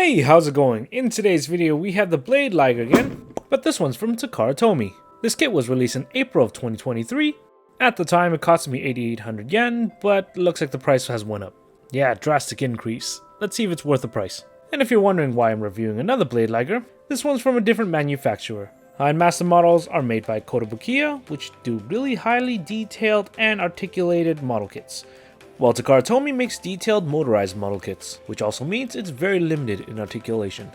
Hey, how's it going? In today's video we have the Blade Liger again, but this one's from Takara Tomy. This kit was released in April of 2023. At the time it cost me 8,800 yen, but looks like the price has went up. Yeah, drastic increase. Let's see if it's worth the price. And if you're wondering why I'm reviewing another Blade Liger, this one's from a different manufacturer. High-end master models are made by Kotobukiya, which do really highly detailed and articulated model kits. While Takara Tomy makes detailed motorized model kits, which also means it's very limited in articulation.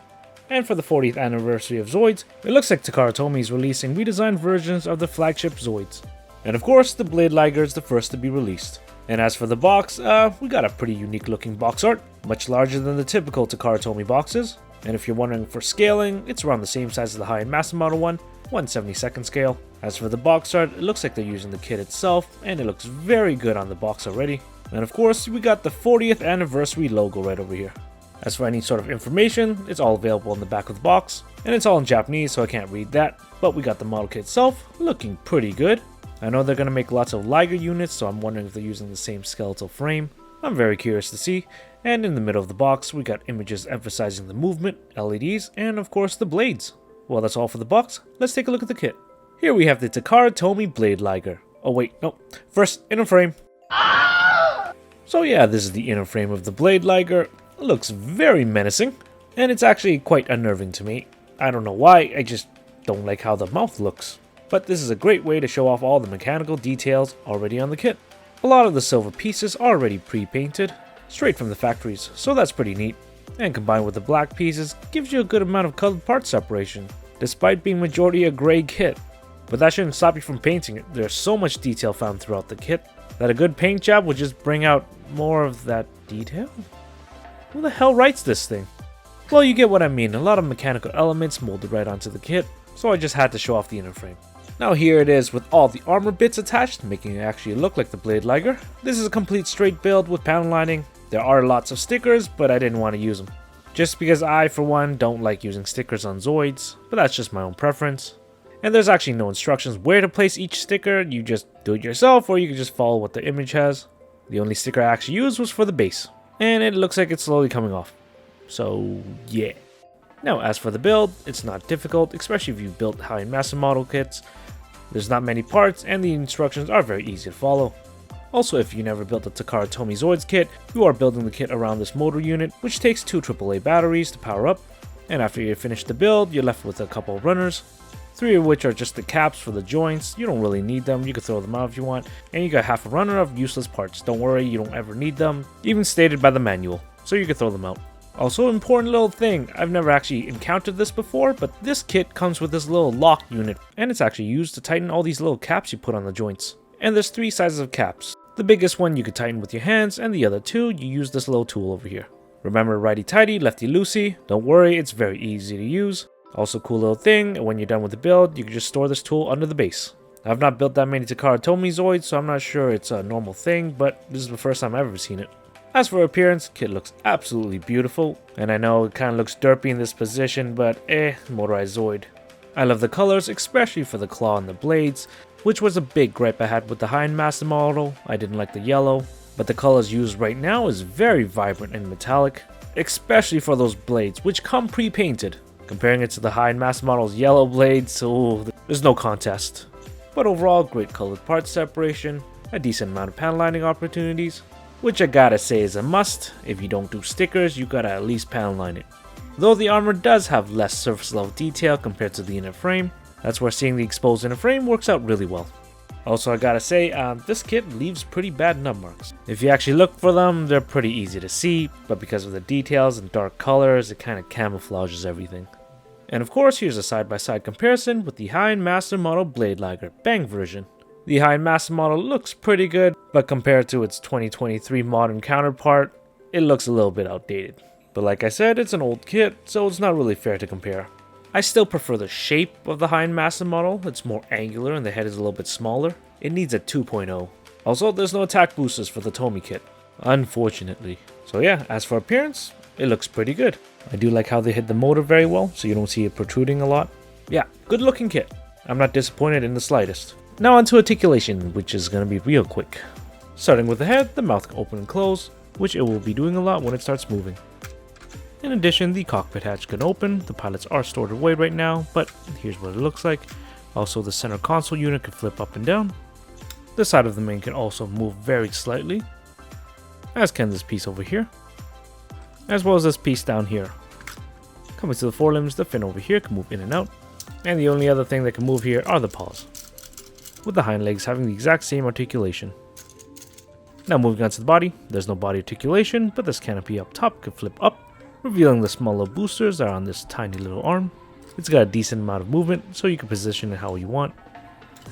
And for the 40th anniversary of Zoids, it looks like Takara Tomy is releasing redesigned versions of the flagship Zoids. And of course, the Blade Liger is the first to be released. And as for the box, we got a pretty unique looking box art, much larger than the typical Takara Tomy boxes. And if you're wondering for scaling, it's around the same size as the high-end master model one, 1/72nd scale. As for the box art, it looks like they're using the kit itself, and it looks very good on the box already. And of course, we got the 40th anniversary logo right over here. As for any sort of information, it's all available in the back of the box, and it's all in Japanese, so I can't read that, but we got the model kit itself, looking pretty good. I know they're going to make lots of Liger units, so I'm wondering if they're using the same skeletal frame. I'm very curious to see. And in the middle of the box, we got images emphasizing the movement, LEDs, and of course the blades. Well, that's all for the box. Let's take a look at the kit. Here we have the Takara Tomy Blade Liger. Oh wait, no. First, inner frame. So yeah, this is the inner frame of the Blade Liger. It looks very menacing, and it's actually quite unnerving to me. I don't know why, I just don't like how the mouth looks. But this is a great way to show off all the mechanical details already on the kit. A lot of the silver pieces are already pre-painted, straight from the factories, so that's pretty neat. And combined with the black pieces, gives you a good amount of colored part separation, despite being majority a gray kit. But that shouldn't stop you from painting it. There's so much detail found throughout the kit, that a good paint job would just bring out more of that detail? Who the hell writes this thing? Well, you get what I mean, a lot of mechanical elements molded right onto the kit, so I just had to show off the inner frame. Now here it is with all the armor bits attached, making it actually look like the Blade Liger. This is a complete straight build with panel lining. There are lots of stickers, but I didn't want to use them. Just because I, for one, don't like using stickers on Zoids, but that's just my own preference. And there's actually no instructions where to place each sticker, you just do it yourself or you can just follow what the image has. The only sticker I actually used was for the base, and it looks like it's slowly coming off. So yeah. Now as for the build, it's not difficult, especially if you've built high-end master model kits. There's not many parts and the instructions are very easy to follow. Also, if you never built a Takara Tomy Zoids kit, you are building the kit around this motor unit, which takes 2 AAA batteries to power up. And after you finish the build, you're left with a couple of runners. 3 of which are just the caps for the joints. You don't really need them, you can throw them out if you want. And you got half a runner of useless parts. Don't worry, you don't ever need them, even stated by the manual, so you can throw them out. Also, important little thing, I've never actually encountered this before, but this kit comes with this little lock unit, and it's actually used to tighten all these little caps you put on the joints. And there's 3 sizes of caps. The biggest one you could tighten with your hands, and the other 2 you use this little tool over here. Remember, righty tighty, lefty loosey. Don't worry, it's very easy to use. Also, cool little thing, when you're done with the build, you can just store this tool under the base. I've not built that many Takara Tomy Zoids, so I'm not sure it's a normal thing, but this is the first time I've ever seen it. As for appearance, kit looks absolutely beautiful, and I know it kind of looks derpy in this position, but motorized Zoid. I love the colors, especially for the claw and the blades, which was a big gripe I had with the high-end master model. I didn't like the yellow, but the colors used right now is very vibrant and metallic, especially for those blades, which come pre-painted. Comparing it to the high-end master model's yellow blades, there's no contest. But overall, great colored part separation, a decent amount of panel lining opportunities, which I gotta say is a must. If you don't do stickers, you gotta at least panel line it. Though the armor does have less surface level detail compared to the inner frame, that's where seeing the exposed inner frame works out really well. Also, I gotta say, this kit leaves pretty bad nub marks. If you actually look for them, they're pretty easy to see, but because of the details and dark colors, it kind of camouflages everything. And of course, here's a side-by-side comparison with the high-end master model Blade Liger Bang version. The high-end master model looks pretty good, but compared to its 2023 modern counterpart, it looks a little bit outdated. But like I said, it's an old kit, so it's not really fair to compare. I still prefer the shape of the high-end master model. It's more angular and the head is a little bit smaller. It needs a 2.0. Also, there's no attack boosters for the Tomy kit, unfortunately. So yeah, as for appearance, it looks pretty good. I do like how they hid the motor very well, so you don't see it protruding a lot. Yeah, good looking kit. I'm not disappointed in the slightest. Now onto articulation, which is going to be real quick. Starting with the head, the mouth can open and close, which it will be doing a lot when it starts moving. In addition, the cockpit hatch can open. The pilots are stored away right now, but here's what it looks like. Also, the center console unit can flip up and down. The side of the main can also move very slightly, as can this piece over here, as well as this piece down here. Coming to the forelimbs, the fin over here can move in and out, and the only other thing that can move here are the paws, with the hind legs having the exact same articulation. Now moving on to the body, there's no body articulation, but this canopy up top can flip up, revealing the small little boosters that are on this tiny little arm. It's got a decent amount of movement, so you can position it how you want.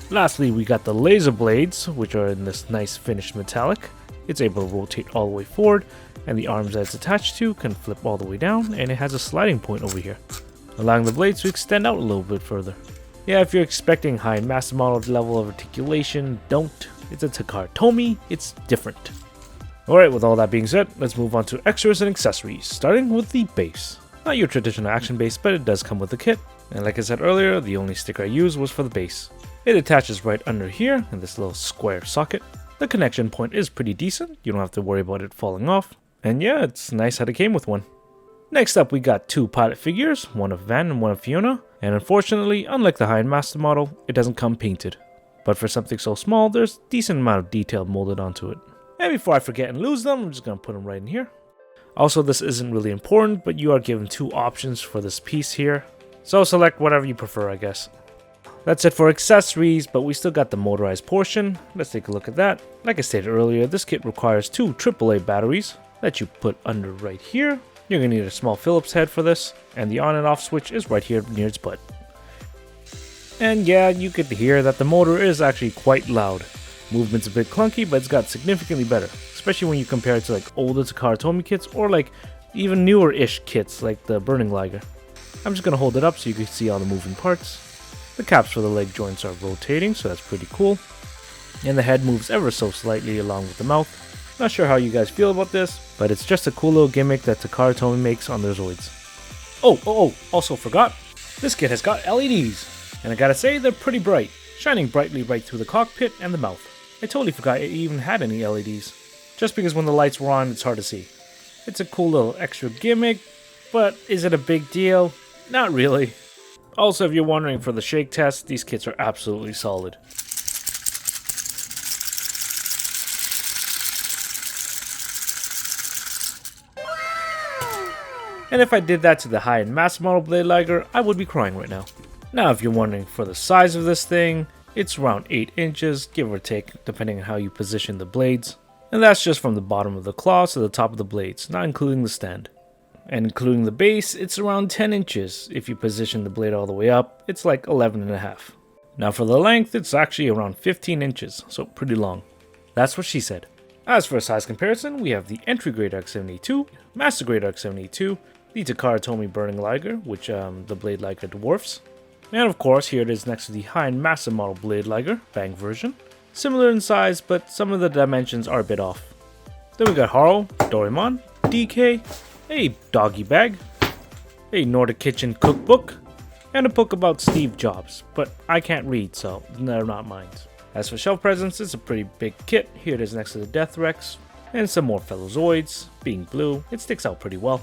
Lastly, we got the laser blades, which are in this nice finished metallic. It's able to rotate all the way forward, and the arms that it's attached to can flip all the way down, and it has a sliding point over here, allowing the blades to extend out a little bit further. Yeah, if you're expecting high master model level of articulation, don't. It's a Takara Tomy, it's different. Alright, with all that being said, let's move on to extras and accessories, starting with the base. Not your traditional action base, but it does come with the kit, and like I said earlier, the only sticker I used was for the base. It attaches right under here in this little square socket. The connection point is pretty decent, you don't have to worry about it falling off, and yeah, it's nice that it came with one. Next up, we got two pilot figures, one of Van and one of Fiona, and unfortunately, unlike the high-end master model, it doesn't come painted. But for something so small, there's a decent amount of detail molded onto it. And before I forget and lose them, I'm just going to put them right in here. Also, this isn't really important, but you are given two options for this piece here, so select whatever you prefer, I guess. That's it for accessories, but we still got the motorized portion. Let's take a look at that. Like I stated earlier, this kit requires two AAA batteries that you put under right here. You're going to need a small Phillips head for this, and the on and off switch is right here near its butt. And yeah, you could hear that the motor is actually quite loud. Movement's a bit clunky, but it's got significantly better, especially when you compare it to like older Takara Tomy kits or like even newer-ish kits like the Burning Liger. I'm just going to hold it up so you can see all the moving parts. The caps for the leg joints are rotating, so that's pretty cool. And the head moves ever so slightly along with the mouth. Not sure how you guys feel about this, but it's just a cool little gimmick that Takara Tomy makes on their Zoids. Also forgot, this kit has got LEDs. And I gotta say, they're pretty bright, shining brightly right through the cockpit and the mouth. I totally forgot it even had any LEDs, just because when the lights were on, it's hard to see. It's a cool little extra gimmick, but is it a big deal? Not really. Also, if you're wondering for the shake test, these kits are absolutely solid. And if I did that to the high-end master model Blade Liger, I would be crying right now. Now, if you're wondering for the size of this thing, it's around 8 inches, give or take, depending on how you position the blades. And that's just from the bottom of the claws to the top of the blades, not including the stand. And including the base, it's around 10 inches. If you position the blade all the way up, it's like 11.5. Now for the length, it's actually around 15 inches, so pretty long. That's what she said. As for a size comparison, we have the entry grade ARC-72, master grade ARC-72, the Takara Tomy Burning Liger, which the Blade Liger dwarfs. And of course, here it is next to the high-end master model Blade Liger, Bang version. Similar in size, but some of the dimensions are a bit off. Then we got Haro, Doraemon, DK, a doggy bag, a Nordic Kitchen cookbook, and a book about Steve Jobs, but I can't read, so they're not mine. As for shelf presence, it's a pretty big kit. Here it is next to the Death Rex, and some more fellow Zoids. Being blue, it sticks out pretty well.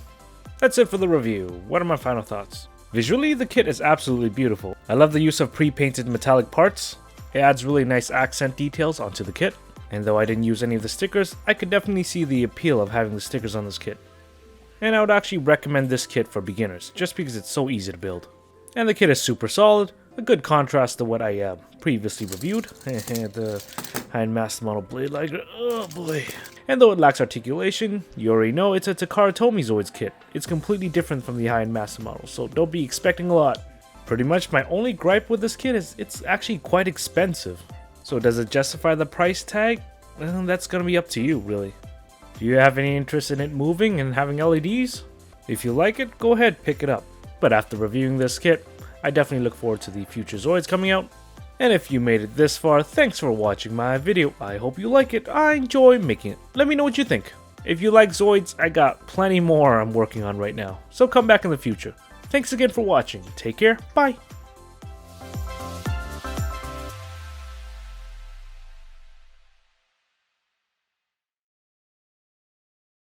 That's it for the review. What are my final thoughts? Visually, the kit is absolutely beautiful. I love the use of pre-painted metallic parts. It adds really nice accent details onto the kit, and though I didn't use any of the stickers, I could definitely see the appeal of having the stickers on this kit. And I would actually recommend this kit for beginners, just because it's so easy to build. And the kit is super solid, a good contrast to what I previously reviewed, the high-end master model Blade Liger, oh boy. And though it lacks articulation, you already know it's a Takara Tomy Zoids kit. It's completely different from the high-end master model, so don't be expecting a lot. Pretty much my only gripe with this kit is it's actually quite expensive. So does it justify the price tag? Well, that's gonna be up to you, really. Do you have any interest in it moving and having LEDs? If you like it, go ahead, pick it up. But after reviewing this kit, I definitely look forward to the future Zoids coming out. And if you made it this far, thanks for watching my video. I hope you like it. I enjoy making it. Let me know what you think. If you like Zoids, I got plenty more I'm working on right now. So come back in the future. Thanks again for watching. Take care. Bye.